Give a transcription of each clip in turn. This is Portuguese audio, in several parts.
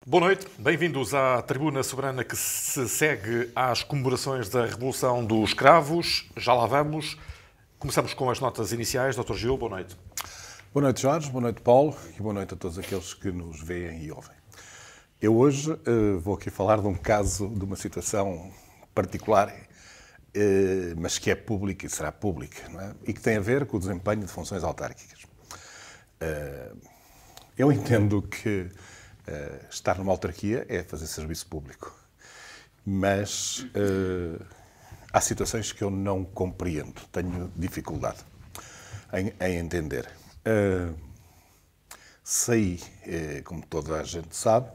Boa noite, bem-vindos à Tribuna Soberana que se segue às comemorações da Revolução dos Cravos. Já lá vamos. Começamos com as notas iniciais. Dr. Gil, boa noite. Boa noite, Jorge. Boa noite, Paulo. E boa noite a todos aqueles que nos veem e ouvem. Eu hoje vou aqui falar de um caso, de uma situação particular, mas que é pública e será pública, não é? E que tem a ver com o desempenho de funções autárquicas. Eu entendo que estar numa autarquia é fazer serviço público, mas há situações que eu não compreendo, tenho dificuldade em entender. Saí, como toda a gente sabe,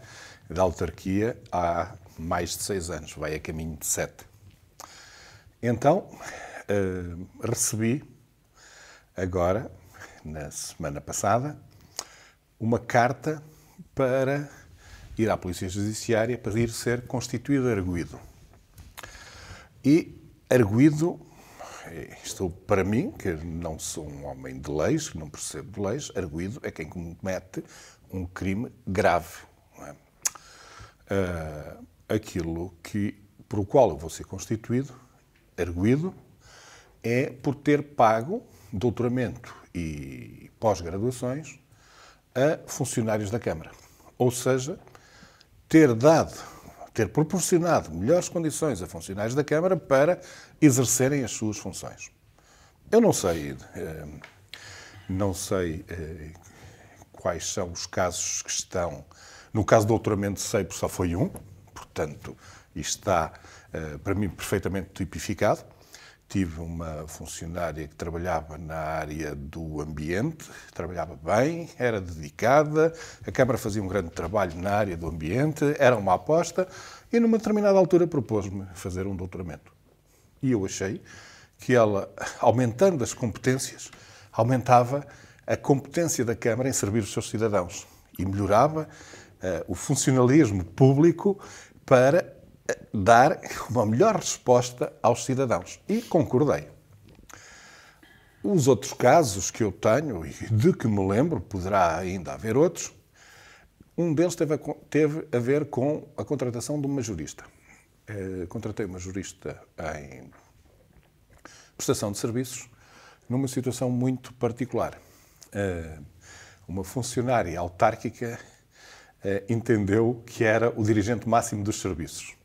da autarquia há mais de 6 anos, vai a caminho de 7. Então, recebi agora, na semana passada, uma carta para ir à Polícia Judiciária para ir ser constituído arguido. E arguido, isto para mim, que não sou um homem de leis, que não percebo de leis, arguido é quem comete um crime grave. Não é? Aquilo por o qual eu vou ser constituído, arguido, é por ter pago doutoramento e pós-graduações a funcionários da Câmara. Ou seja, ter proporcionado melhores condições a funcionários da Câmara para exercerem as suas funções. Eu não sei quais são os casos que estão. No caso do doutoramento, sei porque só foi um, portanto, isto está, para mim, perfeitamente tipificado. Tive uma funcionária que trabalhava na área do ambiente, trabalhava bem, era dedicada, a Câmara fazia um grande trabalho na área do ambiente, era uma aposta e, numa determinada altura, propôs-me fazer um doutoramento. E eu achei que ela, aumentando as competências, aumentava a competência da Câmara em servir os seus cidadãos e melhorava o funcionalismo público para dar uma melhor resposta aos cidadãos. E concordei. Os outros casos que eu tenho, e de que me lembro, poderá ainda haver outros, um deles teve a ver com a contratação de uma jurista. Contratei uma jurista em prestação de serviços numa situação muito particular. Uma funcionária autárquica entendeu que era o dirigente máximo dos serviços.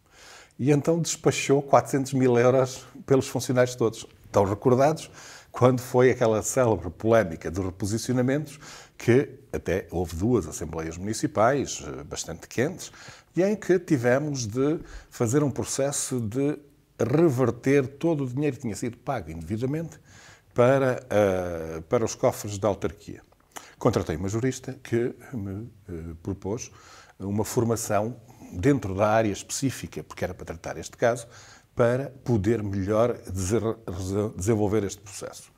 E então despachou 400 mil euros pelos funcionários todos. Estão recordados quando foi aquela célebre polémica dos reposicionamentos, que até houve 2 assembleias municipais bastante quentes, e em que tivemos de fazer um processo de reverter todo o dinheiro que tinha sido pago indevidamente para os cofres da autarquia. Contratei uma jurista que me propôs uma formação dentro da área específica, porque era para tratar este caso, para poder melhor desenvolver este processo.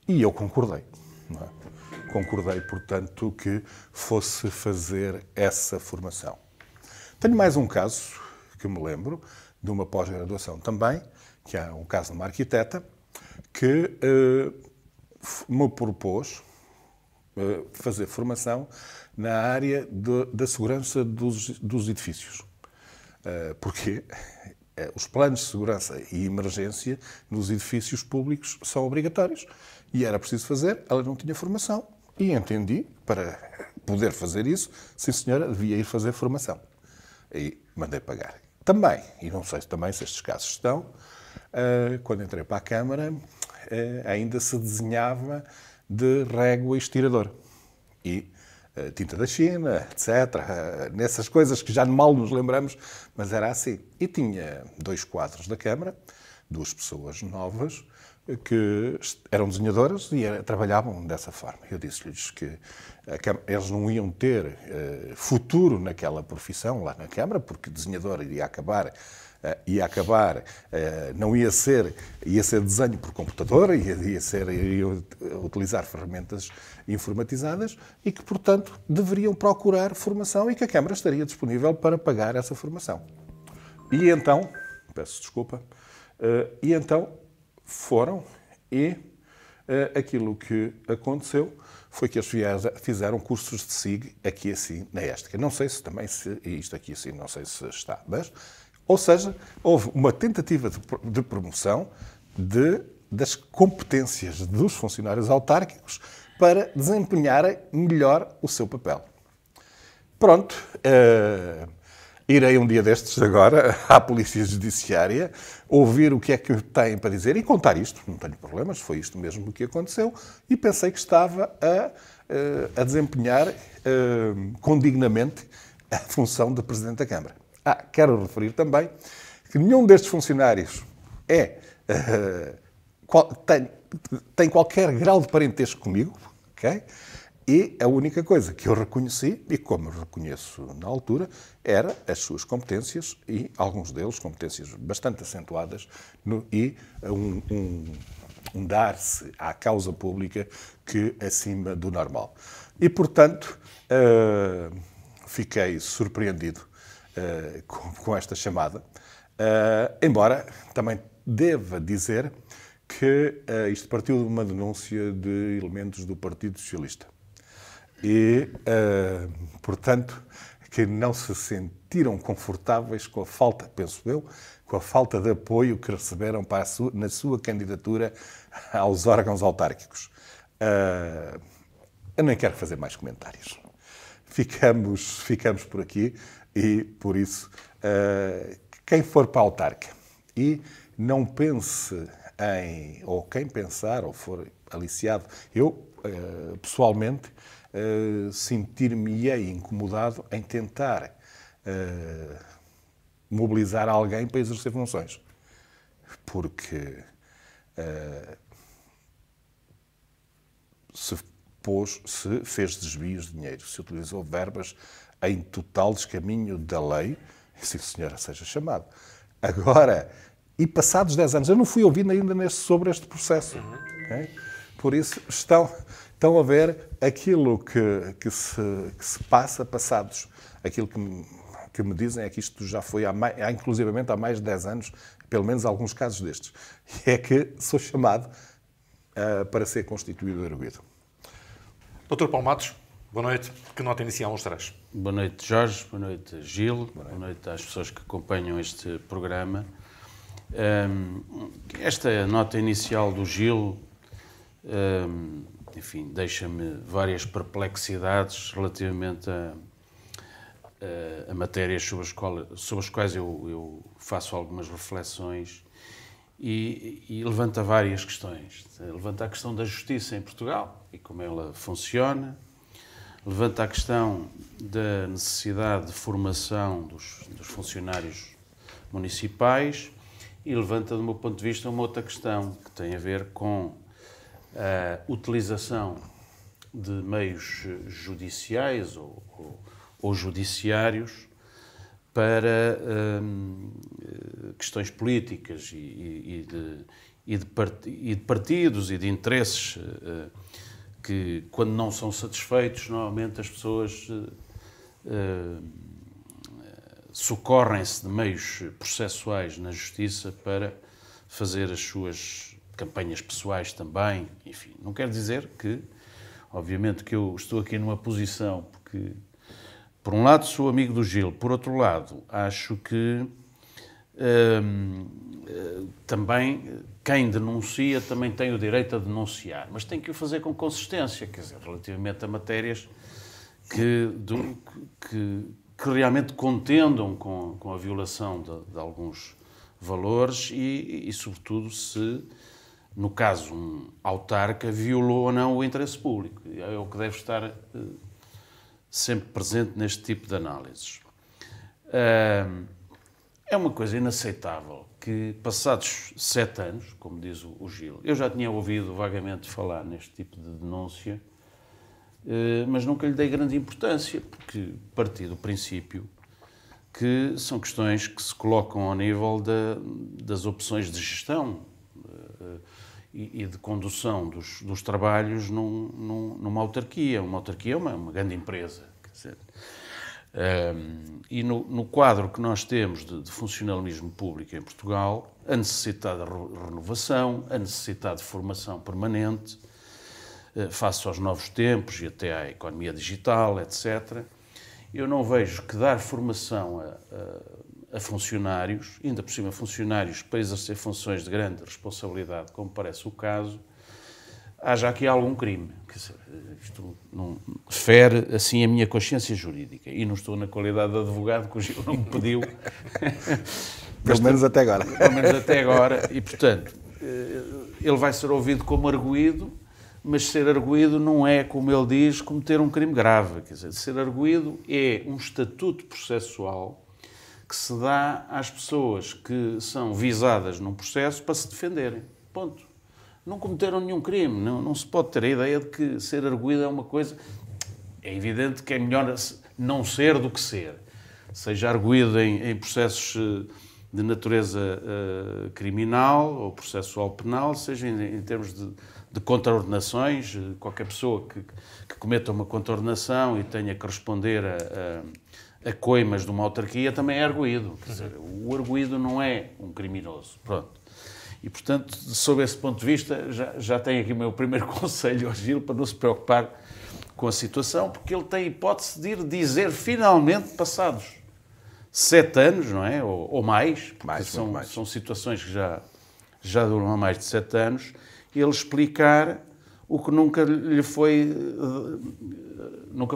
E eu concordei. Não é? Concordei, portanto, que fosse fazer essa formação. Tenho mais um caso, que me lembro, de uma pós-graduação também, que é um caso de uma arquiteta, que me propôs fazer formação na área da segurança dos edifícios. Porque os planos de segurança e emergência nos edifícios públicos são obrigatórios. E era preciso fazer, ela não tinha formação. E entendi, para poder fazer isso, sim senhora, devia ir fazer formação. E mandei pagar. Também, e não sei também se estes casos estão, quando entrei para a Câmara, ainda se desenhava de régua e estirador. E tinta da China, etc. Nessas coisas que já mal nos lembramos, mas era assim. E tinha 2 quadros da Câmara, 2 pessoas novas, que eram desenhadoras e trabalhavam dessa forma. Eu disse-lhes que eles não iam ter futuro naquela profissão lá na Câmara, porque desenhador ia acabar, não ia ser desenho por computador, ia utilizar ferramentas informatizadas e que, portanto, deveriam procurar formação e que a Câmara estaria disponível para pagar essa formação. E então, peço desculpa, foram e aquilo que aconteceu foi que eles fizeram cursos de SIG aqui assim, na Éstica. Não sei se também, isto aqui assim, não sei se está, mas, ou seja, houve uma tentativa de promoção das competências dos funcionários autárquicos para desempenharem melhor o seu papel. Pronto, irei um dia destes agora à Polícia Judiciária, ouvir o que é que têm para dizer e contar isto. Não tenho problemas, foi isto mesmo que aconteceu e pensei que estava a desempenhar condignamente a função de Presidente da Câmara. Quero referir também que nenhum destes funcionários tem qualquer grau de parentesco comigo, ok? E a única coisa que eu reconheci, e como eu reconheço na altura, era as suas competências, e alguns deles competências bastante acentuadas, e um dar-se à causa pública que acima do normal. E, portanto, fiquei surpreendido com esta chamada, embora também deva dizer que isto partiu de uma denúncia de elementos do Partido Socialista. E, portanto, que não se sentiram confortáveis com a falta, penso eu, com a falta de apoio que receberam na sua candidatura aos órgãos autárquicos. Eu nem quero fazer mais comentários. Ficamos por aqui e, por isso, quem for para a autarca e não pense ou quem pensar ou for aliciado, eu, pessoalmente, sentir-me-ei incomodado em tentar mobilizar alguém para exercer funções. Porque se fez desvios de dinheiro, se utilizou verbas em total descaminho da lei, sim, senhora, seja chamado. Agora, e passados 10 anos, eu não fui ouvido ainda sobre este processo. Okay? Por isso, estão a ver aquilo que se passa, passados. Aquilo que me dizem é que isto já foi, inclusivamente, há mais de 10 anos, pelo menos alguns casos destes. E é que sou chamado para ser constituído arguido. Dr. Paulo Matos, boa noite. Que nota inicial nos traz? Boa noite, Jorge. Boa noite, Gil. Boa noite às pessoas que acompanham este programa. Esta nota inicial do Gil, enfim, deixa-me várias perplexidades relativamente a matérias sobre as quais eu faço algumas reflexões e levanta várias questões. Levanta a questão da justiça em Portugal e como ela funciona, levanta a questão da necessidade de formação dos funcionários municipais e levanta, do meu ponto de vista, uma outra questão que tem a ver com a utilização de meios judiciais ou judiciários para questões políticas e de partidos e de interesses que, quando não são satisfeitos, normalmente as pessoas socorrem-se de meios processuais na justiça para fazer as suas campanhas pessoais também. Enfim, não quer dizer que, obviamente, que eu estou aqui numa posição, porque, por um lado, sou amigo do Gil, por outro lado, acho que também quem denuncia também tem o direito a denunciar, mas tem que o fazer com consistência, quer dizer, relativamente a matérias que realmente contendam com a violação de alguns valores e, sobretudo, se, no caso, um autarca violou ou não o interesse público. É o que deve estar sempre presente neste tipo de análises. É uma coisa inaceitável que, passados 7 anos, como diz o Gil, eu já tinha ouvido vagamente falar neste tipo de denúncia, mas nunca lhe dei grande importância, porque parti do princípio que são questões que se colocam ao nível das opções de gestão e de condução dos trabalhos numa autarquia. Uma autarquia é uma grande empresa. Quer dizer, E no quadro que nós temos de funcionalismo público em Portugal, a necessidade de renovação, a necessidade de formação permanente, face aos novos tempos e até à economia digital, etc., eu não vejo que dar formação a funcionários, ainda por cima funcionários para exercer funções de grande responsabilidade, como parece o caso, haja aqui algum crime. Quer dizer, isto não fere assim a minha consciência jurídica. E não estou na qualidade de advogado, que o Gil não me pediu. Pelo menos até agora. Pelo menos até agora. E, portanto, ele vai ser ouvido como arguido, mas ser arguido não é, como ele diz, cometer um crime grave. Quer dizer, ser arguido é um estatuto processual que se dá às pessoas que são visadas num processo para se defenderem. Ponto. Não cometeram nenhum crime. Não se pode ter a ideia de que ser arguido é uma coisa... É evidente que é melhor não ser do que ser. Seja arguido em processos de natureza criminal ou processual penal, seja em termos de contraordenações. Qualquer pessoa que cometa uma contraordenação e tenha que responder a coimas de uma autarquia também é arguido. Quer dizer, o arguido não é um criminoso. Pronto. E, portanto, sob esse ponto de vista, já tenho aqui o meu primeiro conselho ao Gil para não se preocupar com a situação, porque ele tem a hipótese de ir dizer, finalmente, passados 7 anos, não é? Ou mais, porque são situações que já duram há mais de 7 anos, ele explicar o que nunca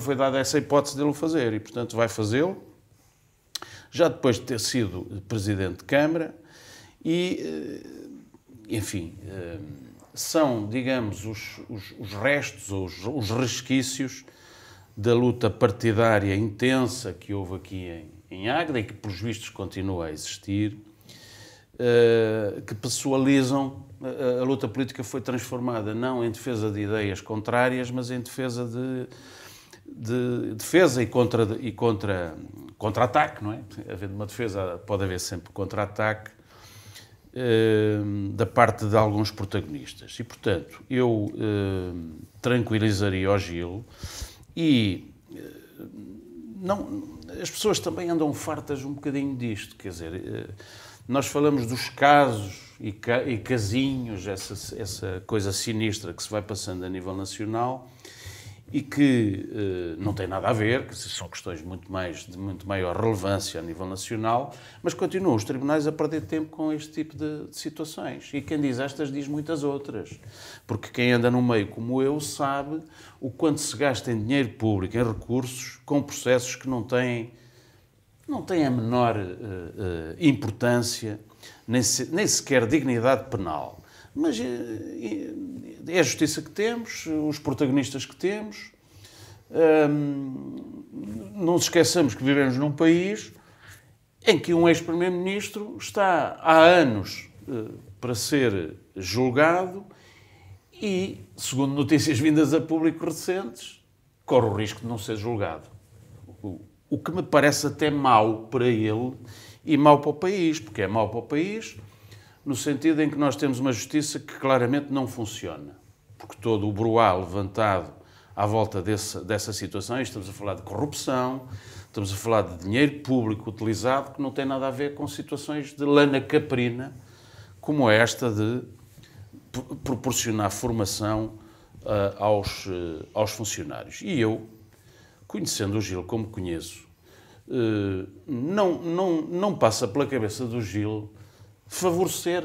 foi dada essa hipótese dele o fazer. E, portanto, vai fazê-lo, já depois de ter sido Presidente de Câmara, e, enfim, são, digamos, os restos, os resquícios da luta partidária intensa que houve aqui em Águeda e que, pelos vistos, continua a existir, que pessoalizam. A luta política foi transformada não em defesa de ideias contrárias, mas em defesa de defesa e contra-ataque, não é? Havendo uma defesa, pode haver sempre contra-ataque da parte de alguns protagonistas. E, portanto, eu tranquilizaria o Gil e as pessoas também andam fartas um bocadinho disto, quer dizer, nós falamos dos casos e casinhos, essa coisa sinistra que se vai passando a nível nacional e que não tem nada a ver, que são questões de muito maior relevância a nível nacional, mas continuam os tribunais a perder tempo com este tipo de situações. E quem diz estas diz muitas outras. Porque quem anda no meio como eu sabe o quanto se gasta em dinheiro público, em recursos, com processos que não têm a menor importância, nem sequer dignidade penal. Mas é a justiça que temos, os protagonistas que temos. Não nos esqueçamos que vivemos num país em que um ex-primeiro-ministro está há anos para ser julgado e, segundo notícias vindas a público recentes, corre o risco de não ser julgado. O que me parece até mau para ele e mau para o país, porque é mau para o país no sentido em que nós temos uma justiça que claramente não funciona. Porque todo o bruá levantado à volta dessa situação, estamos a falar de corrupção, estamos a falar de dinheiro público utilizado que não tem nada a ver com situações de lana caprina, como esta de proporcionar formação aos funcionários. E eu, conhecendo o Gil como conheço, não passa pela cabeça do Gil favorecer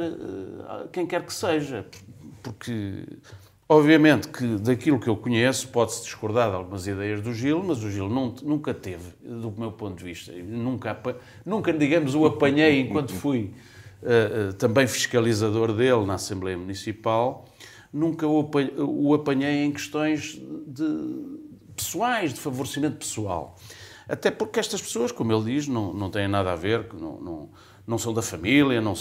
quem quer que seja, porque obviamente que daquilo que eu conheço pode-se discordar de algumas ideias do Gil, mas o Gil nunca teve, do meu ponto de vista, nunca digamos, o apanhei enquanto fui também fiscalizador dele na Assembleia Municipal, nunca o apanhei em questões pessoais, de favorecimento pessoal. Até porque estas pessoas, como ele diz, não têm nada a ver, não são da família, não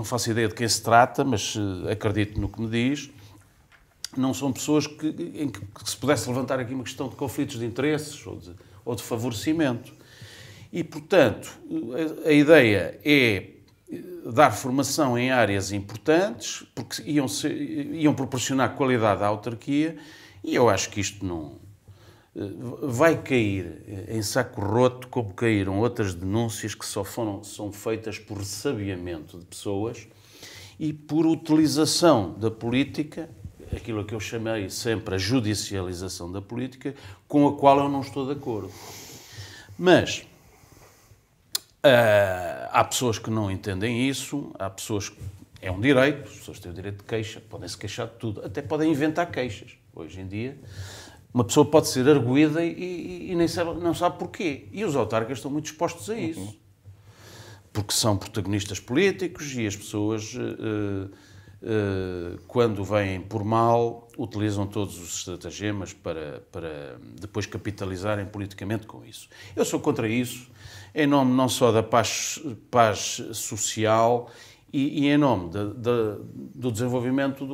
faço ideia de quem se trata, mas acredito no que me diz. Não são pessoas em que se pudesse levantar aqui uma questão de conflitos de interesses ou de favorecimento. E, portanto, a ideia é dar formação em áreas importantes, porque iam proporcionar qualidade à autarquia, e eu acho que isto vai cair em saco roto como caíram outras denúncias que são feitas por ressabiamento de pessoas e por utilização da política, aquilo que eu chamei sempre a judicialização da política, com a qual eu não estou de acordo. Mas há pessoas que não entendem isso, há pessoas que é um direito, as pessoas têm o direito de queixa, podem se queixar de tudo, até podem inventar queixas. Hoje em dia, uma pessoa pode ser arguida e nem não sabe porquê. E os autarcas estão muito expostos a isso. Porque são protagonistas políticos e as pessoas, quando vêm por mal, utilizam todos os estratagemas para depois capitalizarem politicamente com isso. Eu sou contra isso, em nome não só da paz social e em nome do desenvolvimento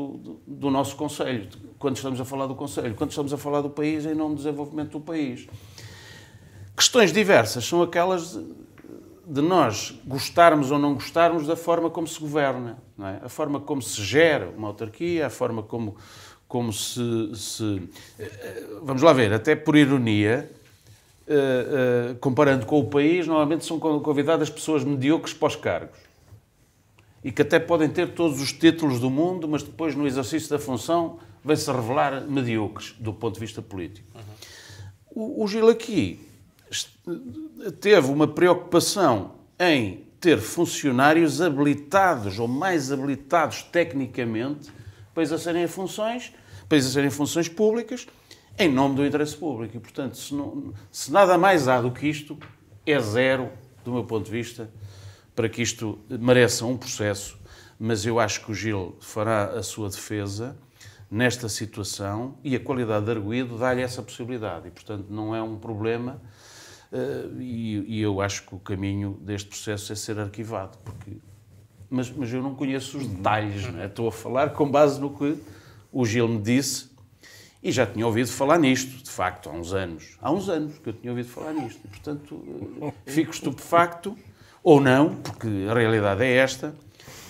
do nosso Conselho. Quando estamos a falar do Conselho, quando estamos a falar do país, em nome do desenvolvimento do país. Questões diversas são aquelas de nós gostarmos ou não gostarmos da forma como se governa, não é? A forma como se gera uma autarquia, a forma como se... Vamos lá ver, até por ironia, comparando com o país, normalmente são convidadas pessoas medíocres para os cargos. E que até podem ter todos os títulos do mundo, mas depois, no exercício da função, vêm-se revelar medíocres, do ponto de vista político. O Gil aqui teve uma preocupação em ter funcionários habilitados, ou mais habilitados tecnicamente, para exercerem funções públicas, em nome do interesse público. E, portanto, se nada mais há do que isto, é zero, do meu ponto de vista, para que isto mereça um processo, mas eu acho que o Gil fará a sua defesa nesta situação e a qualidade de arguido dá-lhe essa possibilidade. E, portanto, não é um problema e eu acho que o caminho deste processo é ser arquivado. Mas eu não conheço os detalhes, não é? Estou a falar com base no que o Gil me disse e já tinha ouvido falar nisto, de facto, há uns anos. Há uns anos que eu tinha ouvido falar nisto. E, portanto, fico estupefacto. Ou não, porque a realidade é esta,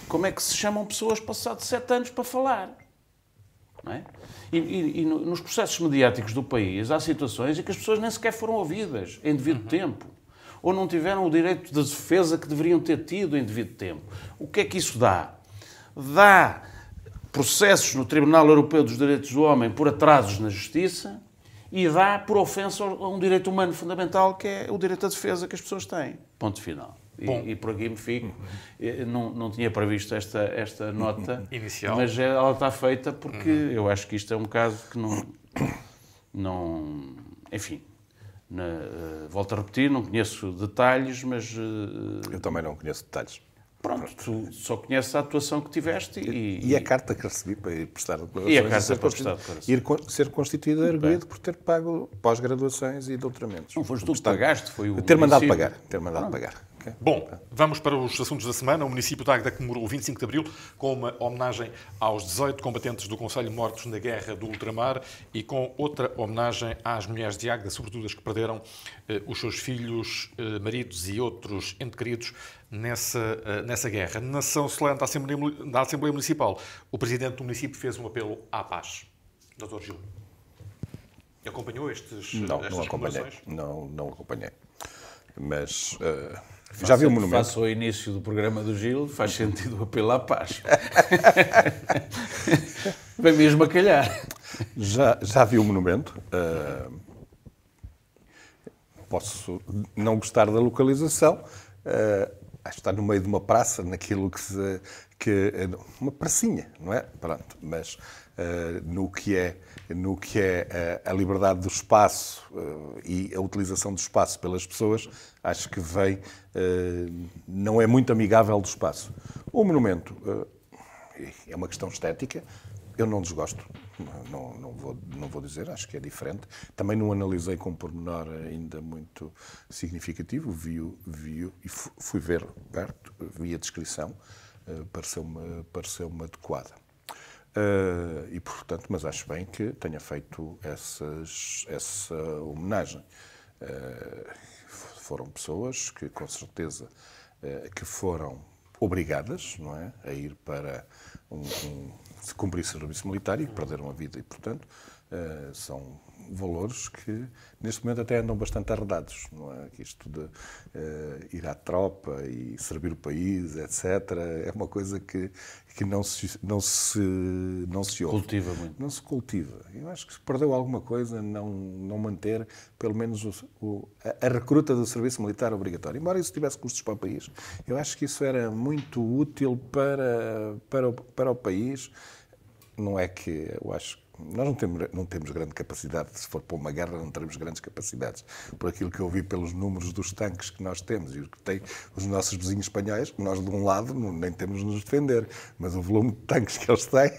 como é que se chamam pessoas passados 7 anos para falar? Não é? E nos processos mediáticos do país há situações em que as pessoas nem sequer foram ouvidas em devido tempo. Ou não tiveram o direito de defesa que deveriam ter tido em devido tempo. O que é que isso dá? Dá processos no Tribunal Europeu dos Direitos do Homem por atrasos na justiça e dá por ofensa a um direito humano fundamental que é o direito à defesa que as pessoas têm. Ponto final. E por aqui me fico. Não tinha previsto esta nota inicial, mas ela está feita porque eu acho que isto é um caso que não enfim, volto a repetir, não conheço detalhes, mas... Eu também não conheço detalhes. Pronto, tu só conheces a atuação que tiveste e a carta que recebi para ir prestar declarações. E a carta para prestar declarações. Ser constituído arguido por ter pago pós-graduações e doutoramentos. Não foste tu que pagaste, foi o ter mandado pagar. Okay. Bom, vamos para os assuntos da semana. O município de Águeda comemorou o 25 de Abril com uma homenagem aos 18 combatentes do Conselho mortos na Guerra do Ultramar e com outra homenagem às mulheres de Águeda, sobretudo as que perderam os seus filhos, maridos e outros entes queridos nessa guerra. Na sessão solene da Assembleia Municipal, o Presidente do município fez um apelo à paz. Dr. Gil, acompanhou estas comemorações? Não acompanhei. Mas... já vi o monumento. Faço ao início do programa do Gil, faz sentido o apelo à paz. Vem mesmo a calhar. Já vi o monumento. Posso não gostar da localização. Acho que está no meio de uma praça, naquilo uma pracinha, não é? Pronto, mas no que é a liberdade do espaço e a utilização do espaço pelas pessoas, acho que não é muito amigável do espaço. O monumento é uma questão estética, eu não desgosto, não vou dizer, acho que é diferente. Também não analisei com pormenor ainda muito significativo, vi e fui ver perto, vi a descrição, pareceu-me adequada. E, portanto, mas acho bem que tenha feito essa homenagem. Foram pessoas que, com certeza, que foram obrigadas, não é, a ir para cumprir serviço militar e que perderam a vida. E, portanto, São valores que, neste momento, até andam bastante arredados. Não é? Que isto de ir à tropa e servir o país, etc., é uma coisa que não se ouve. Cultiva muito. Não se cultiva. Eu acho que se perdeu alguma coisa não manter, pelo menos, a recruta do serviço militar obrigatório. Embora isso tivesse custos para o país, eu acho que isso era muito útil para o país. Não é que eu acho que nós não temos grande capacidade, se for para uma guerra não teremos grandes capacidades, por aquilo que eu vi pelos números dos tanques que nós temos e o que têm os nossos vizinhos espanhóis, que nós de um lado nem temos de nos defender, mas o volume de tanques que eles têm,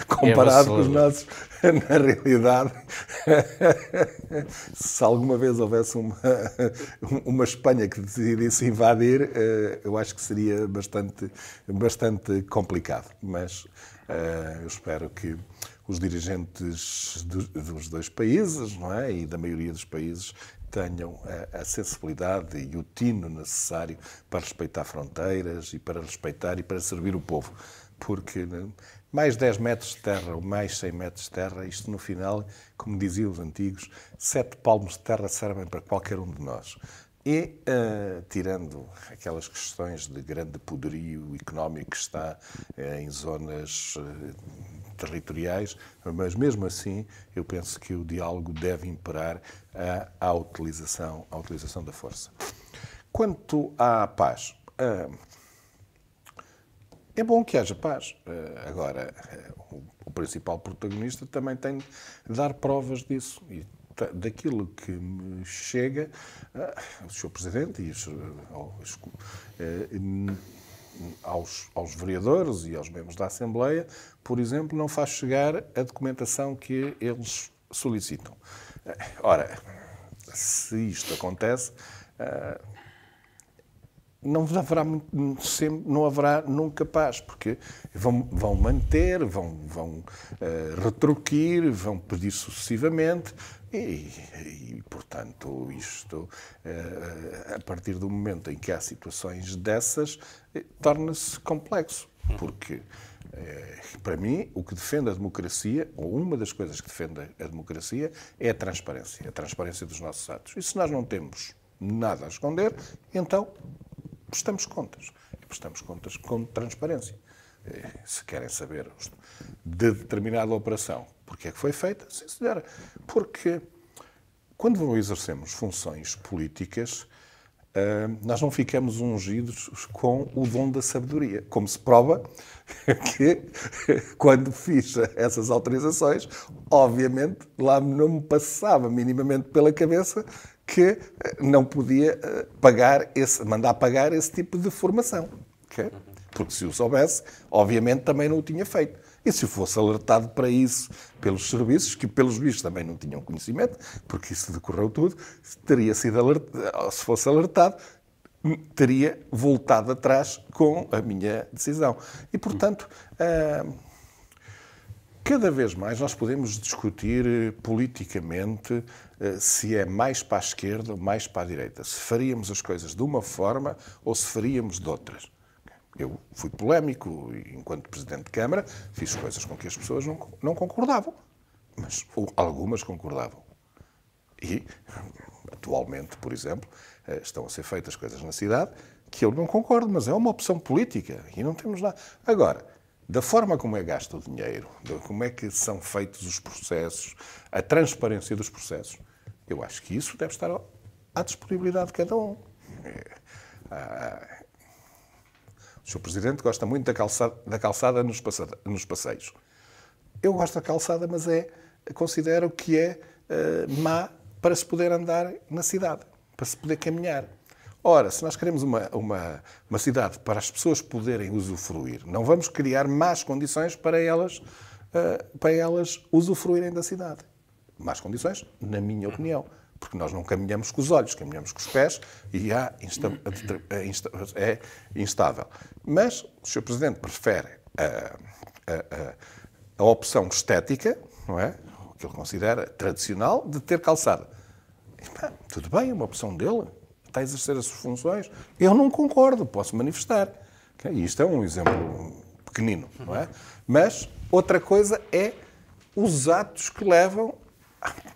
comparado com os nossos, na realidade, se alguma vez houvesse uma Espanha que decidisse invadir, eu acho que seria bastante complicado, mas eu espero que os dirigentes dos dois países, não é? E da maioria dos países tenham a sensibilidade e o tino necessário para respeitar fronteiras e para respeitar e para servir o povo. Porque mais 10 metros de terra ou mais 100 metros de terra, isto no final, como diziam os antigos, 7 palmos de terra servem para qualquer um de nós. E, tirando aquelas questões de grande poderio económico que está em zonas territoriais, mas mesmo assim eu penso que o diálogo deve imperar à utilização da força. Quanto à paz, é bom que haja paz. Agora, o principal protagonista também tem de dar provas disso. E daquilo que me chega, o Sr. Presidente e aos vereadores e aos membros da Assembleia, por exemplo, não faz chegar a documentação que eles solicitam. Ora, se isto acontece, não haverá nunca paz, porque vão manter, vão retruquir, vão pedir sucessivamente e, portanto, isto, a partir do momento em que há situações dessas, torna-se complexo, porque, para mim, o que defende a democracia, ou uma das coisas que defende a democracia, é a transparência dos nossos atos. E se nós não temos nada a esconder, então prestamos contas. E prestamos contas com transparência. Se querem saber de determinada operação, porque é que foi feita, sim, senhora. Porque quando exercemos funções políticas, nós não ficamos ungidos com o dom da sabedoria. Como se prova que, quando fiz essas autorizações, obviamente, lá não me passava minimamente pela cabeça que não podia mandar pagar esse tipo de formação. Okay? Porque se o soubesse, obviamente também não o tinha feito. E se fosse alertado para isso pelos serviços, que pelos vistos também não tinham conhecimento, porque isso decorreu tudo, teria sido alertado, se fosse alertado, teria voltado atrás com a minha decisão. E, portanto, cada vez mais nós podemos discutir politicamente se é mais para a esquerda ou mais para a direita, se faríamos as coisas de uma forma ou se faríamos de outras. Eu fui polémico enquanto Presidente de Câmara, fiz coisas com que as pessoas não concordavam, mas algumas concordavam. E, atualmente, por exemplo, estão a ser feitas coisas na cidade que eu não concordo, mas é uma opção política e não temos nada. Agora, da forma como é gasto o dinheiro, como é que são feitos os processos, a transparência dos processos, eu acho que isso deve estar à disponibilidade de cada um. O Sr. Presidente gosta muito da calçada nos passeios. Eu gosto da calçada, mas considero que é má para se poder andar na cidade, para se poder caminhar. Ora, se nós queremos uma cidade para as pessoas poderem usufruir, não vamos criar más condições para elas usufruírem da cidade. Más condições, na minha opinião. Porque nós não caminhamos com os olhos, caminhamos com os pés e é instável. Mas o Sr. Presidente prefere a opção estética, não é? O que ele considera tradicional, de ter calçada. E, tudo bem, é uma opção dele, está a exercer as suas funções. Eu não concordo, posso manifestar. E isto é um exemplo pequenino, não é? Mas outra coisa é os atos que levam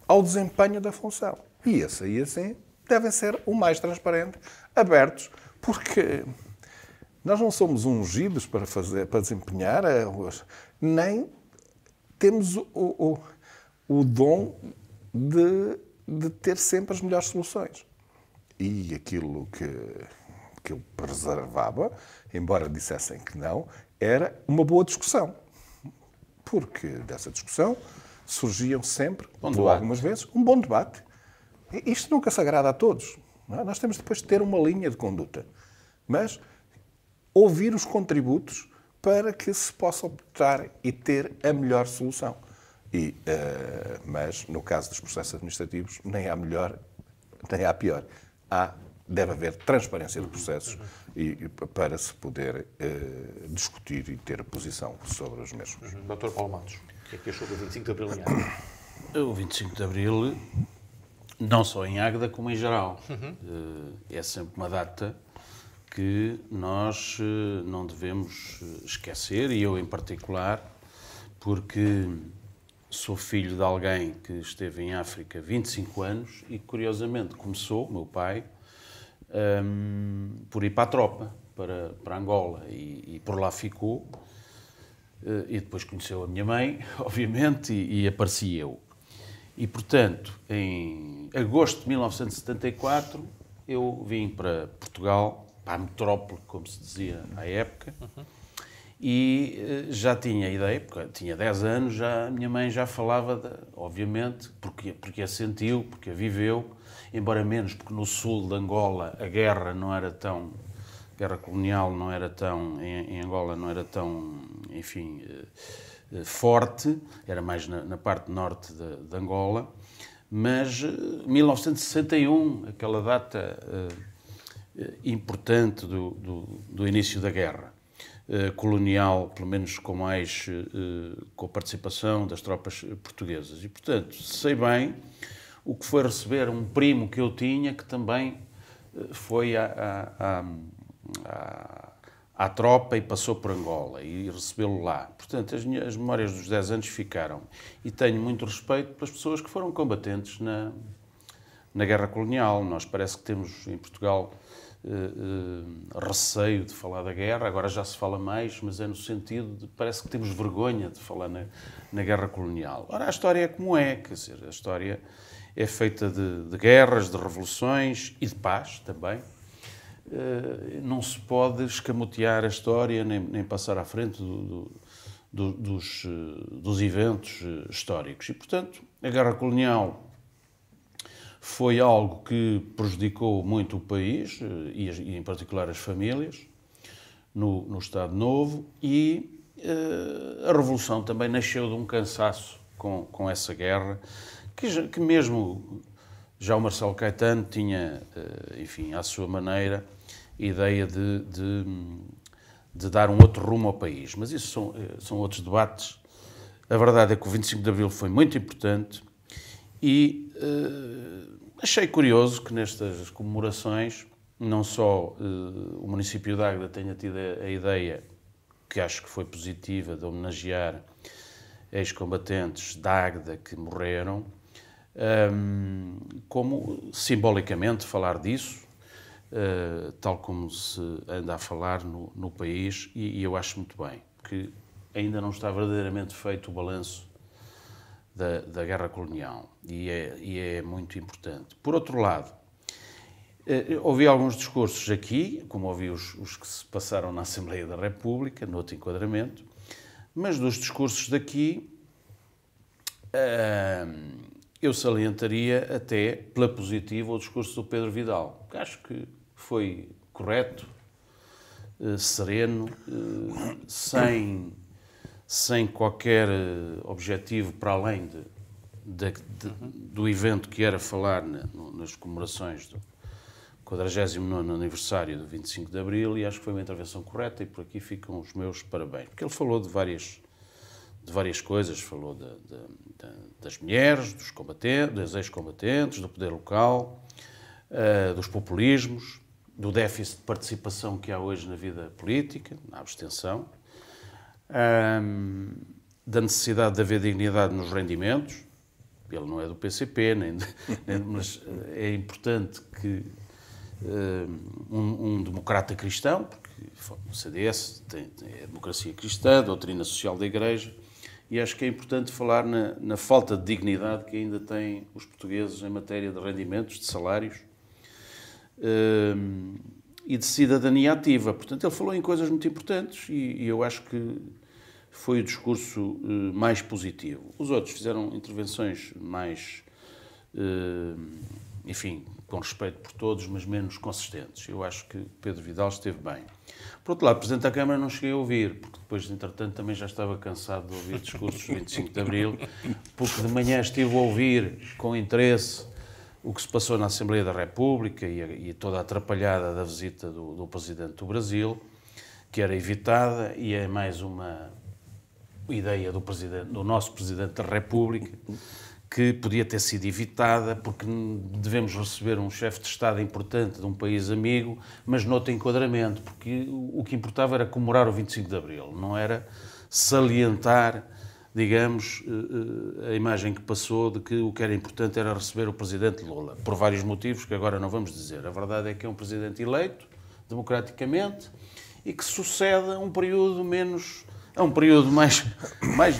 ao desempenho da função. E esse aí, assim, devem ser o mais transparentes, abertos, porque nós não somos ungidos para desempenhar, nem temos o dom de ter sempre as melhores soluções. E aquilo que eu preservava, embora dissessem que não, era uma boa discussão. Porque dessa discussão surgiam sempre, algumas vezes, um bom debate. E isto nunca se agrada a todos. Não é? Nós temos depois de ter uma linha de conduta. Mas ouvir os contributos para que se possa optar e ter a melhor solução. Mas, no caso dos processos administrativos, nem há melhor, nem há pior. Deve haver transparência de processos para se poder discutir e ter posição sobre os mesmos. Dr. Paulo Matos, o que é que achou do 25 de Abril em Águeda? O 25 de Abril, não só em Águeda, como em geral. É sempre uma data que nós não devemos esquecer, e eu em particular, porque sou filho de alguém que esteve em África 25 anos e, curiosamente, começou, meu pai, por ir para a tropa, para Angola, e por lá ficou. E depois conheceu a minha mãe, obviamente, e apareci eu. E, portanto, em agosto de 1974, eu vim para Portugal, para a metrópole, como se dizia à época, e já tinha ideia, porque tinha 10 anos, a minha mãe já falava, obviamente, porque a sentiu, porque a viveu, embora menos, porque no sul de Angola a guerra não era tão... A guerra colonial não era tão... Em Angola não era tão, enfim, forte, era mais na parte norte de Angola, mas 1961, aquela data importante do início da guerra colonial, pelo menos com a participação das tropas portuguesas. E, portanto, sei bem o que foi receber um primo que eu tinha, que também foi à tropa e passou por Angola, e recebê-lo lá. Portanto, as memórias dos 10 anos ficaram. E tenho muito respeito pelas pessoas que foram combatentes na guerra colonial. Nós parece que temos em Portugal receio de falar da guerra, agora já se fala mais, mas é no sentido de parece que temos vergonha de falar na guerra colonial. Ora, a história é como é, quer dizer, a história é feita de guerras, de revoluções e de paz também. Não se pode escamotear a história nem passar à frente dos eventos históricos. E, portanto, a guerra colonial foi algo que prejudicou muito o país e em particular as famílias no Estado Novo, e a Revolução também nasceu de um cansaço com essa guerra, que mesmo já o Marcelo Caetano tinha, enfim, à sua maneira, a ideia de dar um outro rumo ao país. Mas isso são outros debates. A verdade é que o 25 de Abril foi muito importante e achei curioso que nestas comemorações não só o município de Águeda tenha tido a ideia, que acho que foi positiva, de homenagear ex-combatentes de Águeda que morreram, como simbolicamente falar disso, tal como se anda a falar no país, e eu acho muito bem, porque ainda não está verdadeiramente feito o balanço da guerra colonial, e é muito importante. Por outro lado, ouvi alguns discursos aqui, como ouvi os que se passaram na Assembleia da República, no outro enquadramento, mas dos discursos daqui eu salientaria até pela positiva o discurso do Pedro Vidal, que acho que foi correto, sereno, sem qualquer objetivo para além do evento que era falar nas comemorações do 49º aniversário do 25 de Abril, e acho que foi uma intervenção correta, e por aqui ficam os meus parabéns. Porque ele falou de várias coisas, falou das mulheres, dos combatentes, dos ex-combatentes, do poder local, dos populismos, do déficit de participação que há hoje na vida política, na abstenção. da necessidade de haver dignidade nos rendimentos. Ele não é do PCP, mas é importante que um democrata cristão, porque o CDS tem a democracia cristã, a doutrina social da Igreja, e acho que é importante falar na falta de dignidade que ainda têm os portugueses em matéria de rendimentos, de salários e de cidadania ativa. Portanto, ele falou em coisas muito importantes e eu acho que foi o discurso mais positivo. Os outros fizeram intervenções mais, enfim, com respeito por todos, mas menos consistentes. Eu acho que Pedro Vidal esteve bem. Por outro lado, o Presidente da Câmara não cheguei a ouvir, porque depois, entretanto, também já estava cansado de ouvir discursos do 25 de Abril, porque de manhã estive a ouvir com interesse o que se passou na Assembleia da República e toda a atrapalhada da visita do Presidente do Brasil, que era evitada, e é mais uma ideia do nosso Presidente da República, que podia ter sido evitada, porque devemos receber um chefe de Estado importante de um país amigo, mas noutro enquadramento, porque o que importava era comemorar o 25 de Abril, não era salientar, digamos, a imagem que passou de que o que era importante era receber o Presidente Lula, por vários motivos que agora não vamos dizer. A verdade é que é um Presidente eleito, democraticamente, e que sucede a um período menos... a um período mais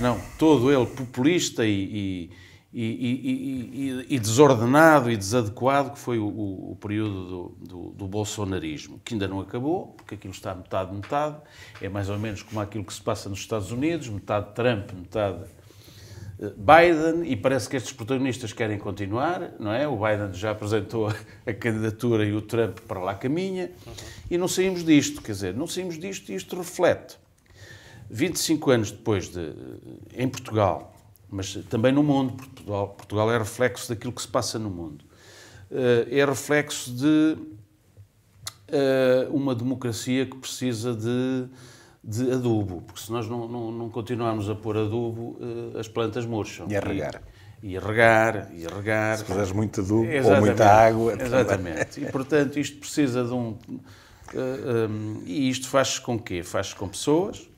não, todo ele populista e desordenado e desadequado, que foi o período do bolsonarismo, que ainda não acabou, porque aquilo está metade, é mais ou menos como aquilo que se passa nos Estados Unidos, metade Trump, metade Biden, e parece que estes protagonistas querem continuar, não é? O Biden já apresentou a candidatura e o Trump para lá caminha, e não saímos disto, quer dizer, não saímos disto, e isto reflete 25 anos depois em Portugal, mas também no mundo. Portugal é reflexo daquilo que se passa no mundo. É reflexo de uma democracia que precisa de adubo, porque se nós não continuarmos a pôr adubo, as plantas murcham. E a regar. E a regar. Se fizeres muito adubo ou muita água... Exatamente. E, portanto, isto precisa de e isto faz-se com quê? Faz-se com pessoas,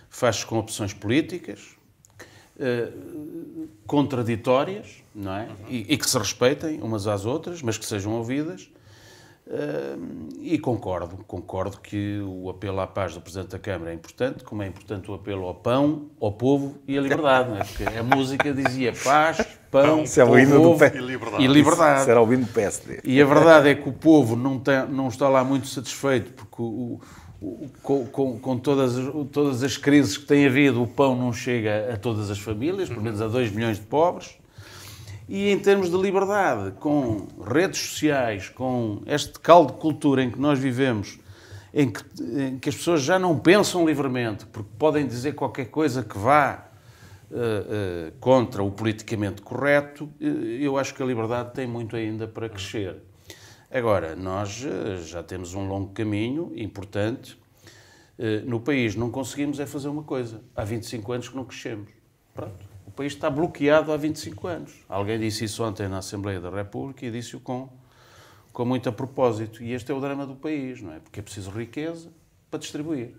faz-se com opções políticas, contraditórias, não é? E que se respeitem umas às outras, mas que sejam ouvidas. E concordo que o apelo à paz do Presidente da Câmara é importante, como é importante o apelo ao pão, ao povo e à liberdade, não é? Porque a música dizia paz, pão, povo e liberdade. Isso era o hino do PSD. E a verdade é que o povo não está lá muito satisfeito, porque com todas as crises que tem havido, o pão não chega a todas as famílias, pelo menos a 2 milhões de pobres. E em termos de liberdade, com redes sociais, com este caldo de cultura em que nós vivemos, em que as pessoas já não pensam livremente, porque podem dizer qualquer coisa que vá contra o politicamente correto, eu acho que a liberdade tem muito ainda para crescer. Agora, nós já temos um longo caminho importante no país. Não conseguimos é fazer uma coisa. Há 25 anos que não crescemos. Pronto. O país está bloqueado há 25 anos. Alguém disse isso ontem na Assembleia da República e disse-o com muito a propósito. E este é o drama do país, não é? Porque é preciso riqueza para distribuir.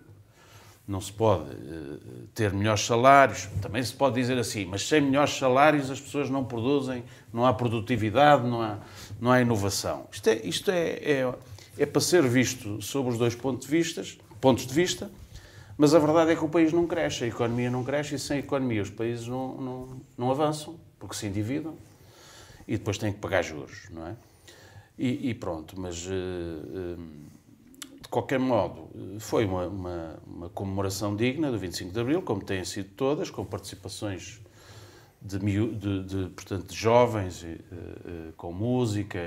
Não se pode ter melhores salários. Também se pode dizer assim, mas sem melhores salários as pessoas não produzem, não há produtividade, não há inovação. Isto é para ser visto sob os dois pontos de vista, mas a verdade é que o país não cresce, a economia não cresce e sem economia os países não avançam, porque se endividam e depois têm que pagar juros, não é? E pronto, mas de qualquer modo foi uma comemoração digna do 25 de Abril, como têm sido todas, com participações portanto, de jovens, com música,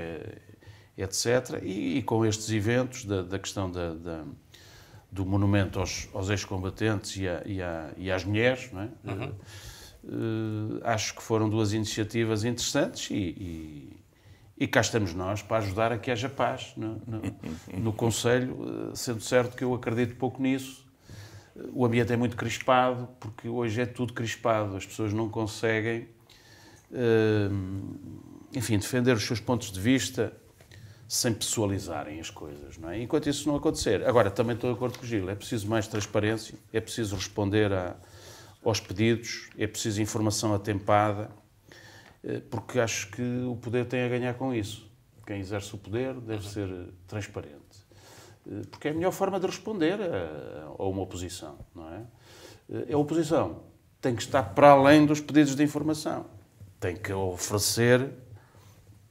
etc. E com estes eventos da questão do monumento aos ex-combatentes e às mulheres, não é? Acho que foram 2 iniciativas interessantes e cá estamos nós para ajudar a que haja paz no Conselho, sendo certo que eu acredito pouco nisso. O ambiente é muito crispado, porque hoje é tudo crispado, as pessoas não conseguem, enfim, defender os seus pontos de vista sem pessoalizarem as coisas, não é? Enquanto isso não acontecer. Agora, também estou de acordo com o Gil, é preciso mais transparência, é preciso responder aos pedidos, é preciso informação atempada, porque acho que o poder tem a ganhar com isso. Quem exerce o poder deve ser transparente. Porque é a melhor forma de responder a uma oposição, não é? A oposição tem que estar para além dos pedidos de informação. Tem que oferecer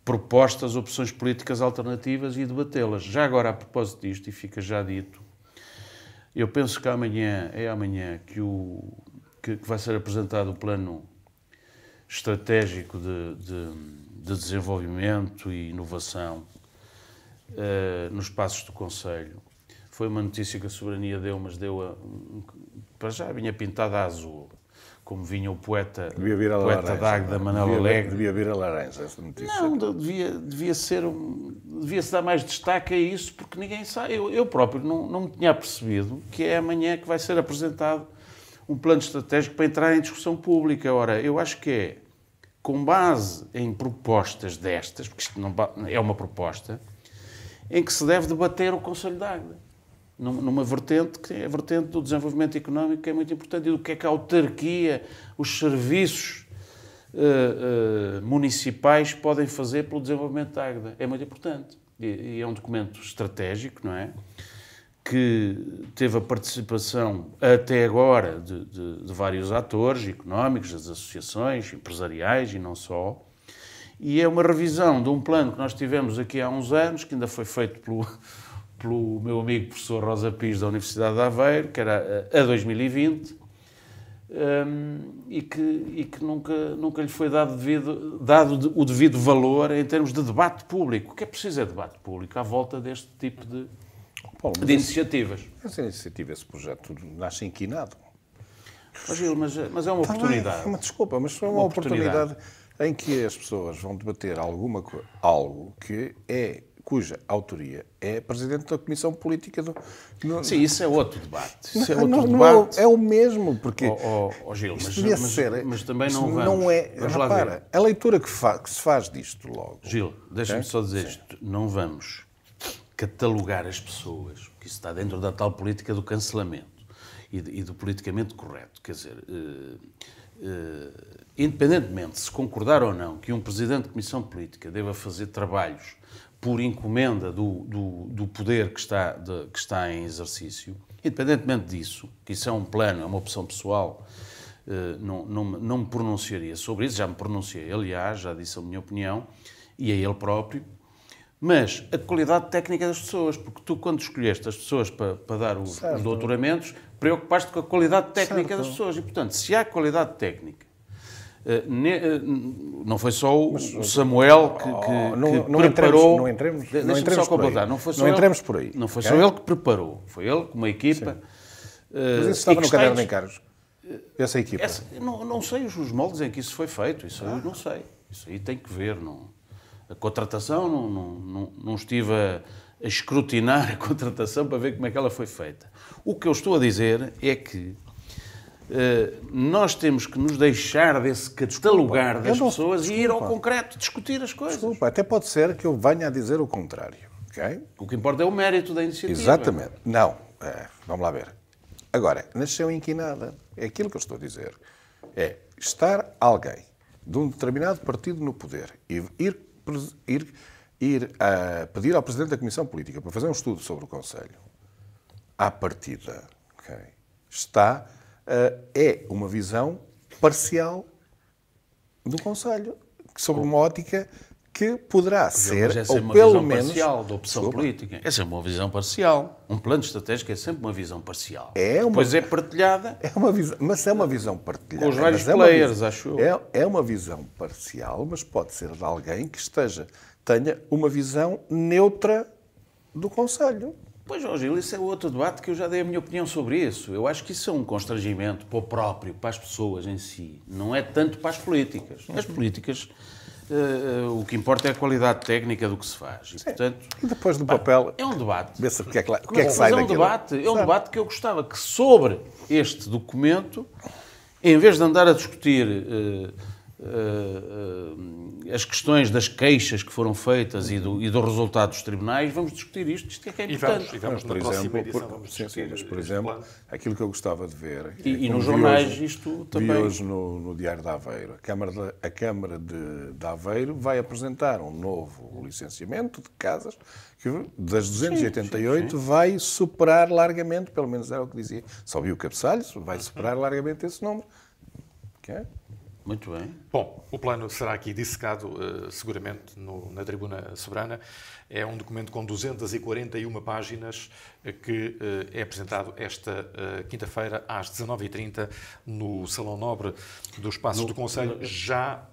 propostas, opções políticas alternativas e debatê-las. Já agora, a propósito disto, e fica já dito, eu penso que amanhã que vai ser apresentado o plano estratégico de desenvolvimento e inovação nos passos do Conselho. Foi uma notícia que a Soberania deu, mas para já vinha pintada a azul, como vinha o poeta d'Águeda, Manuel Alegre. Devia vir a laranja essa notícia. Não, devia-se dar mais destaque a isso, porque ninguém sabe. Eu próprio não me tinha percebido que é amanhã que vai ser apresentado um plano estratégico para entrar em discussão pública. Ora, eu acho que é com base em propostas destas, porque isto não é uma proposta, em que se deve debater o Conselho de Águeda. Numa vertente que é a vertente do desenvolvimento económico, que é muito importante, e do que é que a autarquia, os serviços municipais podem fazer pelo desenvolvimento da Águeda. É muito importante. E é um documento estratégico, não é? Que teve a participação até agora de vários atores económicos, das associações empresariais e não só. E é uma revisão de um plano que nós tivemos aqui há uns anos, que ainda foi feito pelo meu amigo professor Rosa Pires da Universidade de Aveiro, que era a 2020, e que nunca lhe foi dado o devido valor em termos de debate público. O que é preciso é debate público à volta deste tipo de iniciativas. Essa iniciativa, esse projeto, nasce inquinado. Gil, mas é uma oportunidade. Desculpa, mas é uma oportunidade em que as pessoas vão debater algo cuja autoria é Presidente da Comissão Política do... Sim, isso é outro debate. É o mesmo, porque... Gil, mas também não vamos... Não é... Repara, a leitura que se faz disto logo... Gil, deixa-me só dizer isto. Não vamos catalogar as pessoas, porque isso está dentro da tal política do cancelamento e do politicamente correto. Quer dizer... independentemente de se concordar ou não que um Presidente de Comissão Política deva fazer trabalhos por encomenda do poder que está em exercício, independentemente disso, que isso é um plano, é uma opção pessoal, não me pronunciaria sobre isso, já me pronunciei, aliás, já disse a minha opinião, e a ele próprio, mas a qualidade técnica das pessoas, porque tu, quando escolheste as pessoas para dar os doutoramentos, preocupaste com a qualidade técnica das pessoas, e, portanto, se há qualidade técnica, não foi só o Samuel que preparou... Não entremos por aí. Não foi só ele que preparou, foi ele com uma equipa... Mas isso estava no caderno de encargos? Essa equipa? Não sei os moldes em que isso foi feito, isso eu não sei. Isso aí tem que ver. A contratação, não estive a escrutinar a contratação para ver como é que ela foi feita. O que eu estou a dizer é que nós temos que nos deixar desse catalogar das pessoas e ir ao concreto, discutir as coisas. Desculpa, até pode ser que eu venha a dizer o contrário. Okay? O que importa é o mérito da iniciativa. Exatamente. Não, vamos lá ver. Agora, nasceu inquinada. É aquilo que eu estou a dizer. É estar alguém de um determinado partido no poder e ir a pedir ao Presidente da Comissão Política para fazer um estudo sobre o Conselho, à partida, okay, é uma visão parcial do Conselho, sobre uma ótica que poderá ser, ou pelo menos... parcial da opção política. Essa é uma visão parcial. Um plano estratégico é sempre uma visão parcial. Depois é partilhada... Mas é uma visão partilhada. Com os vários players, acho eu. É uma visão parcial, mas pode ser de alguém que tenha uma visão neutra do Conselho. Pois, Gil, isso é outro debate que eu já dei a minha opinião sobre isso. Eu acho que isso é um constrangimento para o próprio, para as pessoas em si. Não é tanto para as políticas. As políticas, o que importa é a qualidade técnica do que se faz. E, portanto, e depois do papel... É um debate. Vê-se o que é que sai daquilo. É um debate que eu gostava que sobre este documento, em vez de andar a discutir as questões das queixas que foram feitas e do resultado dos tribunais, vamos discutir isto. Isto é que é importante. E vamos na próxima edição, vamos discutir mas, por exemplo, aquilo que eu gostava de ver... E nos jornais isto também... Vi hoje no Diário de Aveiro. A Câmara de Aveiro vai apresentar um novo licenciamento de casas que, das 288, vai superar largamente, pelo menos era o que dizia, só vi o cabeçalho, vai superar largamente esse número. Okay? Muito bem. Bom, o plano será aqui dissecado seguramente na Tribuna Soberana. É um documento com 241 páginas que é apresentado esta quinta-feira às 19h30 no Salão Nobre dos Passos do Conselho, já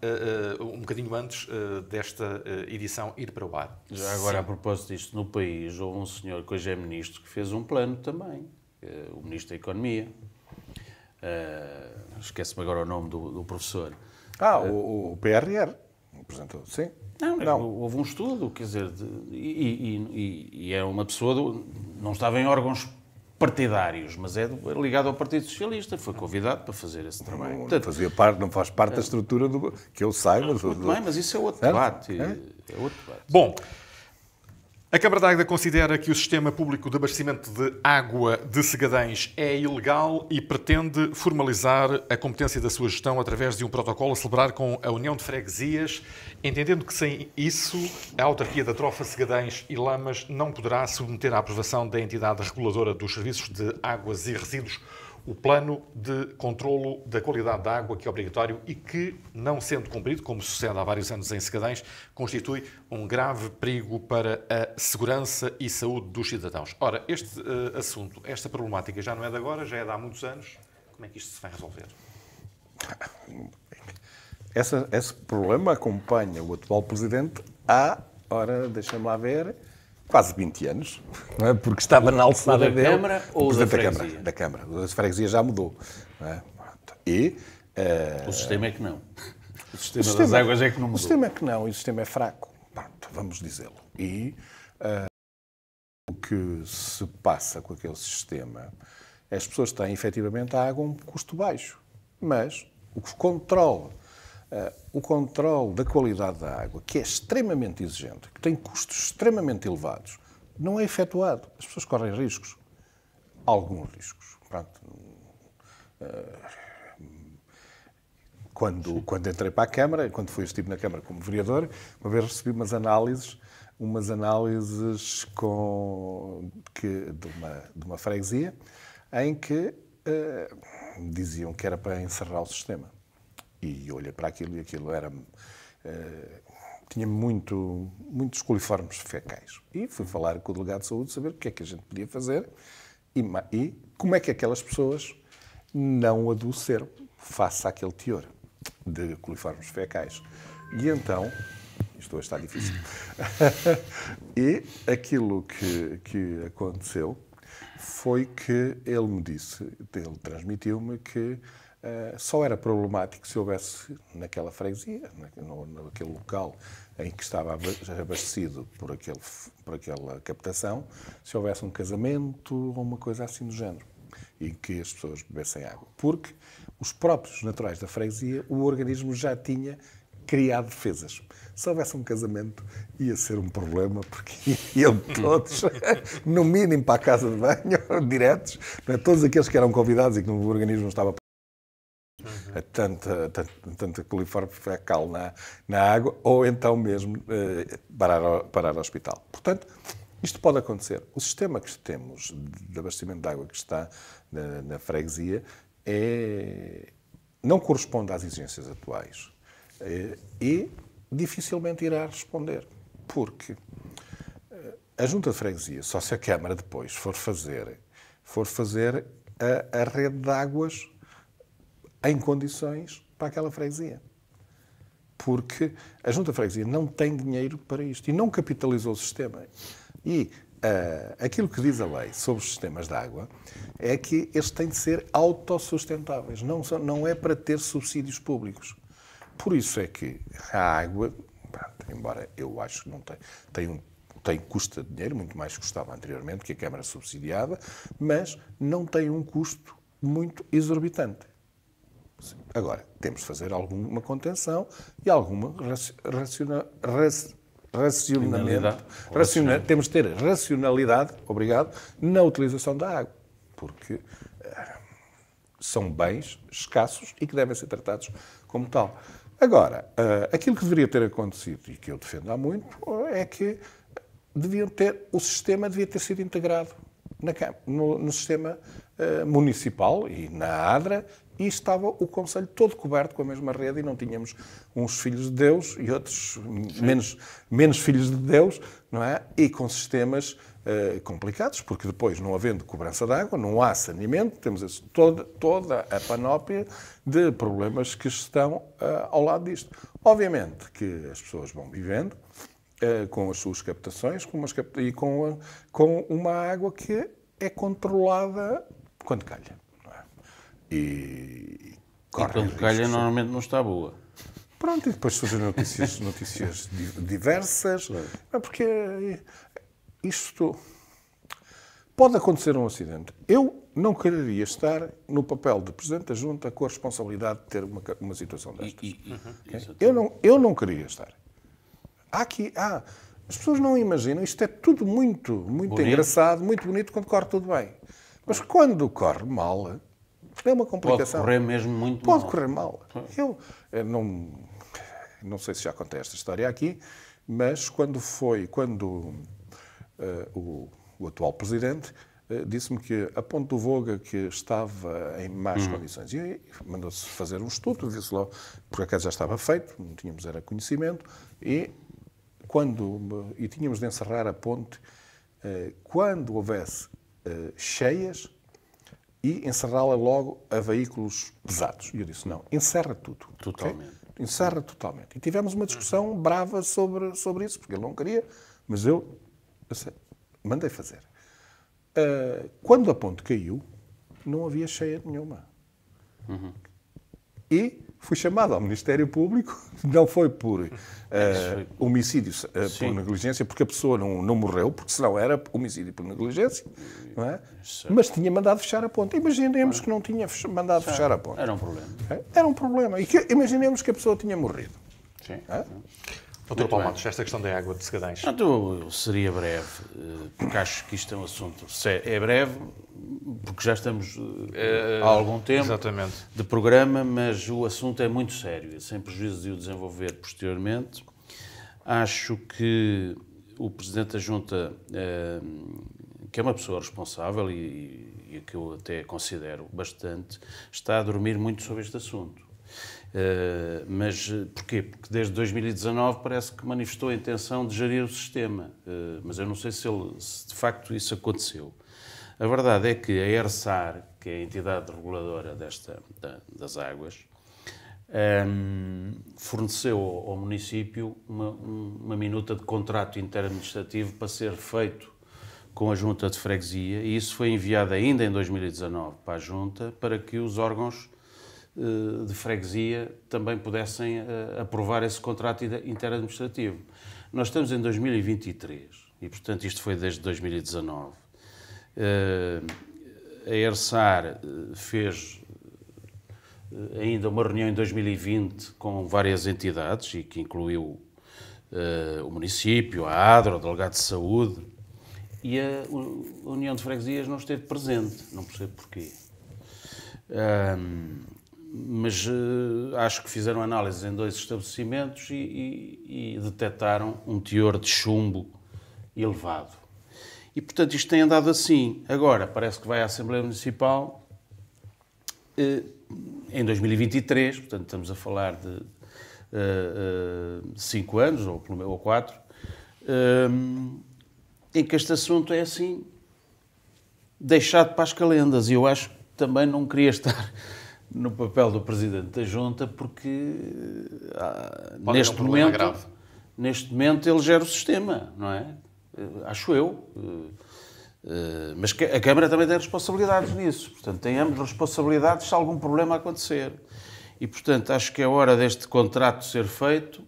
um bocadinho antes desta edição ir para o ar. Já agora, a propósito disto, no país houve um senhor que hoje é ministro que fez um plano também, o Ministro da Economia. Esquece-me agora o nome do professor. O PRR, apresentou, sim. Não, houve um estudo, quer dizer, e é uma pessoa, não estava em órgãos partidários, mas é ligado ao Partido Socialista, foi convidado para fazer esse trabalho. Portanto, não faz parte da estrutura que eu saiba. Muito bem, mas isso é outro debate. É outro debate. Bom, a Câmara de Águeda considera que o sistema público de abastecimento de água de Segadens é ilegal e pretende formalizar a competência da sua gestão através de um protocolo a celebrar com a União de Freguesias, entendendo que sem isso a autarquia da Trofa, Segadens e Lamas não poderá submeter à aprovação da entidade reguladora dos serviços de águas e resíduos o plano de controlo da qualidade da água, que é obrigatório e que, não sendo cumprido, como sucede há vários anos em Segadens, constitui um grave perigo para a segurança e saúde dos cidadãos. Ora, este assunto, esta problemática já não é de agora, já é de há muitos anos. Como é que isto se vai resolver? Esse problema acompanha o atual Presidente deixa-me lá ver, quase 20 anos, não é? Porque estava na alçada dele. Da Câmara ou da Freguesia? Da Câmara. Da Freguesia já mudou. Não é? E o sistema é que não. O sistema das águas é que não mudou. O sistema é que não, e o sistema é fraco. Pronto, vamos dizê-lo. E o que se passa com aquele sistema, as pessoas têm efetivamente a água a um custo baixo, mas o controle da qualidade da água, que é extremamente exigente, que tem custos extremamente elevados, não é efetuado. As pessoas correm riscos. Alguns riscos. Pronto. Quando entrei para a Câmara, quando estive na Câmara como vereador, uma vez recebi umas análises de uma freguesia em que diziam que era para encerrar o sistema. E olhei para aquilo e aquilo tinha muitos coliformes fecais. E fui falar com o delegado de saúde, saber o que é que a gente podia fazer e como é que aquelas pessoas não adoeceram face àquele teor de coliformes fecais. E então, isto hoje está difícil, e aquilo que aconteceu foi que ele transmitiu-me que só era problemático se houvesse naquela freguesia, naquele local em que estava abastecido por aquela captação, se houvesse um casamento ou uma coisa assim do género, e que as pessoas bebessem água. Porque os próprios naturais da freguesia, o organismo já tinha criado defesas. Se houvesse um casamento, ia ser um problema, porque iam todos, no mínimo, para a casa de banho, diretos, todos aqueles que eram convidados e que o organismo não estava tanta coliforme fecal na água, ou então mesmo parar ao hospital. Portanto, isto pode acontecer. O sistema que temos de abastecimento de água que está na freguesia não corresponde às exigências atuais e dificilmente irá responder, porque a Junta de Freguesia, só se a Câmara depois for fazer a rede de águas em condições para aquela freguesia. Porque a Junta de Freguesia não tem dinheiro para isto e não capitalizou o sistema. E aquilo que diz a lei sobre os sistemas de água é que eles têm de ser autossustentáveis, não é para ter subsídios públicos. Por isso é que a água, embora eu acho que não tem custo de dinheiro, muito mais que custava anteriormente, que a Câmara subsidiava, mas não tem um custo muito exorbitante. Agora, temos de fazer alguma contenção e alguma racionamento. Temos de ter racionalidade, obrigado, na utilização da água, porque são bens escassos e que devem ser tratados como tal. Agora, aquilo que deveria ter acontecido, e que eu defendo há muito, é que o sistema devia ter sido integrado no sistema municipal e na ADRA, e estava o Conselho todo coberto com a mesma rede e não tínhamos uns filhos de Deus e outros menos filhos de Deus, não é? E com sistemas complicados, porque depois, não havendo cobrança de água, não há saneamento, temos toda a panóplia de problemas que estão ao lado disto. Obviamente que as pessoas vão vivendo com as suas captações e com uma água que é controlada quando calha. Não é? E quando calha normalmente não está boa. Pronto, e depois surgem notícias diversas, porque isto pode acontecer um acidente. Eu não quereria estar no papel de Presidente da Junta com a responsabilidade de ter uma situação destas. Eu não queria estar. As pessoas não imaginam, isto é tudo muito engraçado, muito bonito quando corre tudo bem. Mas quando corre mal, é uma complicação. Pode correr mesmo muito mal. Pode correr mal. Eu não sei se já contei esta história aqui, mas quando o atual Presidente disse-me que a Ponte do Voga que estava em más condições. E mandou-se fazer um estudo, disse logo, por acaso já estava feito, não tínhamos era conhecimento, e tínhamos de encerrar a ponte quando houvesse cheias e encerrá-la logo a veículos pesados. E eu disse, não, encerra tudo. Totalmente. Okay? Encerra totalmente. E tivemos uma discussão brava sobre isso, porque ele não queria, mas eu mandei fazer. Quando a ponte caiu, não havia cheia nenhuma. E fui chamado ao Ministério Público, não foi por homicídio por negligência, porque a pessoa não morreu, porque senão era homicídio por negligência, não é? Mas tinha mandado fechar a ponte. Imaginemos que não tinha mandado fechar a ponte. Era um problema. Era um problema. E imaginemos que a pessoa tinha morrido. Sim. Doutor Paulo Matos, esta questão da água de Segadães. Eu seria breve, porque acho que isto é um assunto é breve, porque já estamos há algum tempo de programa, mas o assunto é muito sério, sem prejuízo de o desenvolver posteriormente. Acho que o Presidente da Junta, que é uma pessoa responsável e que eu até considero bastante, está a dormir muito sobre este assunto. Mas porquê? Porque desde 2019 parece que manifestou a intenção de gerir o sistema, mas eu não sei se de facto isso aconteceu. A verdade é que a ERSAR, que é a entidade reguladora das águas, forneceu ao município uma minuta de contrato interadministrativo para ser feito com a Junta de Freguesia, e isso foi enviado ainda em 2019 para a Junta, para que os órgãos de freguesia também pudessem aprovar esse contrato interadministrativo. Nós estamos em 2023 e, portanto, isto foi desde 2019. A ERSAR fez ainda uma reunião em 2020 com várias entidades e que incluiu o município, a ADRA, o delegado de saúde, e a União de Freguesias não esteve presente, não percebo porquê. Mas acho que fizeram análises em 2 estabelecimentos e detectaram um teor de chumbo elevado. E, portanto, isto tem andado assim. Agora, parece que vai à Assembleia Municipal em 2023, portanto, estamos a falar de 5 anos, ou 4, em que este assunto é assim, deixado para as calendas. E eu acho que também não queria estar no papel do Presidente da Junta, porque neste momento ele gera o sistema, não é? Acho eu. Mas a Câmara também tem responsabilidades nisso. Portanto, tem ambas responsabilidades se algum problema acontecer. E, portanto, acho que é hora deste contrato ser feito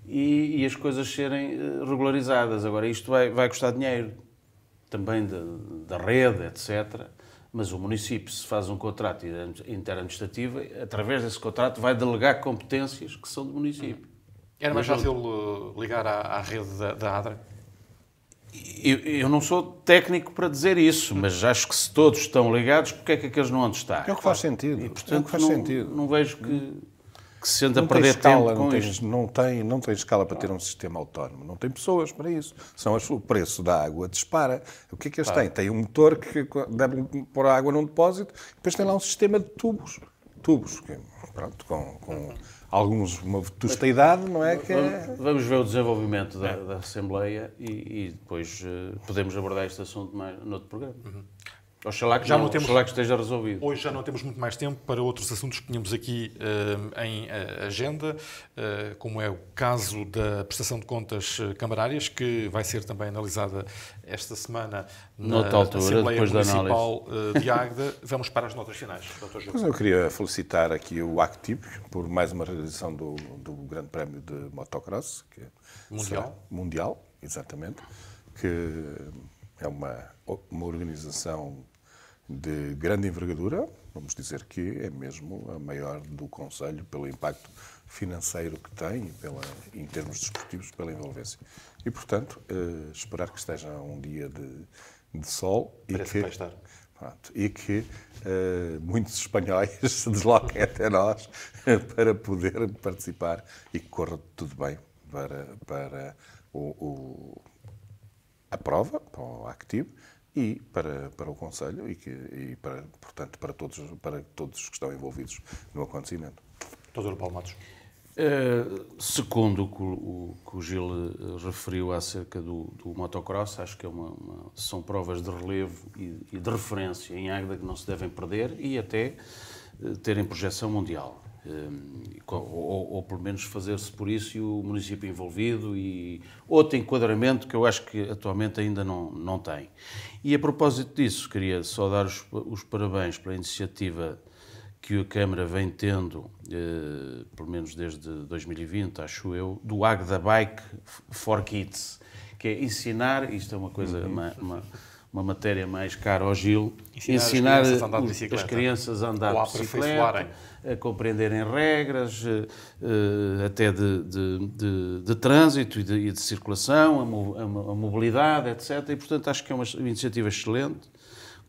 e as coisas serem regularizadas. Agora, isto vai custar dinheiro, também da rede, etc. Mas o município, se faz um contrato interadministrativo, através desse contrato vai delegar competências que são do município. Era mais fácil ligar à rede da ADRA? Eu não sou técnico para dizer isso, mas acho que se todos estão ligados, porque é que aqueles não onde está? É o que faz sentido. E, portanto, faz sentido. Não vejo que se anda a Não perder tem escala, tempo com isto. não tem escala para ter um sistema autónomo. Não tem pessoas para isso. O preço da água dispara. O que é que eles têm? Tem um motor que deve pôr a água num depósito, depois tem lá um sistema de tubos. Tubos, que, pronto, com uma vetusteidade, não é? Vamos ver o desenvolvimento da Assembleia e depois podemos abordar este assunto noutro programa. Oxalá que oxalá que esteja resolvido. Hoje já não temos muito mais tempo para outros assuntos que tínhamos aqui em agenda, como é o caso da prestação de contas camarárias, que vai ser também analisada esta semana na Assembleia Municipal de Águeda. Vamos para as notas finais, Dr. Gil. Pois eu queria felicitar aqui o Active por mais uma realização do Grande Prémio de Motocross, que mundial, exatamente, que é uma organização de grande envergadura, vamos dizer que é mesmo a maior do Conselho pelo impacto financeiro que tem e em termos desportivos pela envolvência. E, portanto, esperar que esteja um dia de sol e que muitos espanhóis se desloquem até nós para poder participar e que corra tudo bem para a prova, para o Active, e para o Conselho portanto, para todos que estão envolvidos no acontecimento. Dr. Paulo Matos. Segundo o que o Gil referiu acerca do motocross, acho que são provas de relevo e de referência em Águeda que não se devem perder e até terem projeção mundial. Ou pelo menos fazer-se por isso e o município envolvido e outro enquadramento que eu acho que atualmente ainda não tem. E a propósito disso, queria só dar os parabéns pela iniciativa que a Câmara vem tendo, pelo menos desde 2020, acho eu, do Águeda Bike for Kids, que é ensinar, isto é uma coisa, uma matéria mais cara ao Gil, ensinar as crianças a andar de bicicleta, a compreenderem regras, até de trânsito e de circulação, a mobilidade, etc. E, portanto, acho que é uma iniciativa excelente,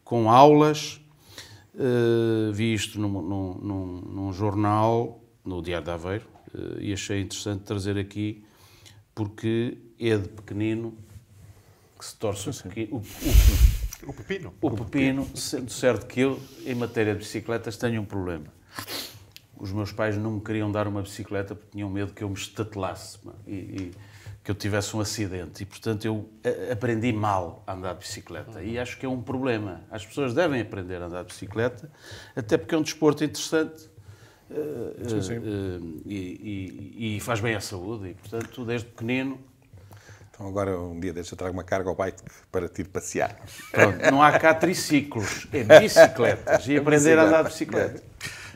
com aulas. Vi isto num jornal, no Diário de Aveiro, e achei interessante trazer aqui, porque é de pequenino que se torce o pepino. O pepino, sendo certo que eu, em matéria de bicicletas, tenho um problema. Os meus pais não me queriam dar uma bicicleta porque tinham medo que eu me estatelasse e que eu tivesse um acidente. E, portanto, eu aprendi mal a andar de bicicleta. E acho que é um problema. As pessoas devem aprender a andar de bicicleta, até porque é um desporto interessante e faz bem à saúde. E, portanto, desde pequenino... Então agora, um dia deixa eu trago uma carga ao bike para te ir passear. Pronto, não há cá triciclos, é bicicletas. E aprender a andar de bicicleta.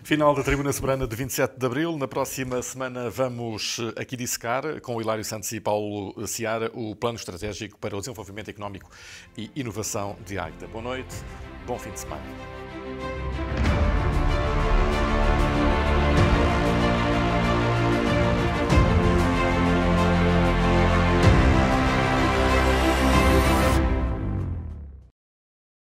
Final da Tribuna Soberana de 27 de Abril. Na próxima semana vamos aqui dissecar, com o Hilário Santos e Paulo Seara, o Plano Estratégico para o Desenvolvimento Económico e Inovação de Águeda. Boa noite, bom fim de semana.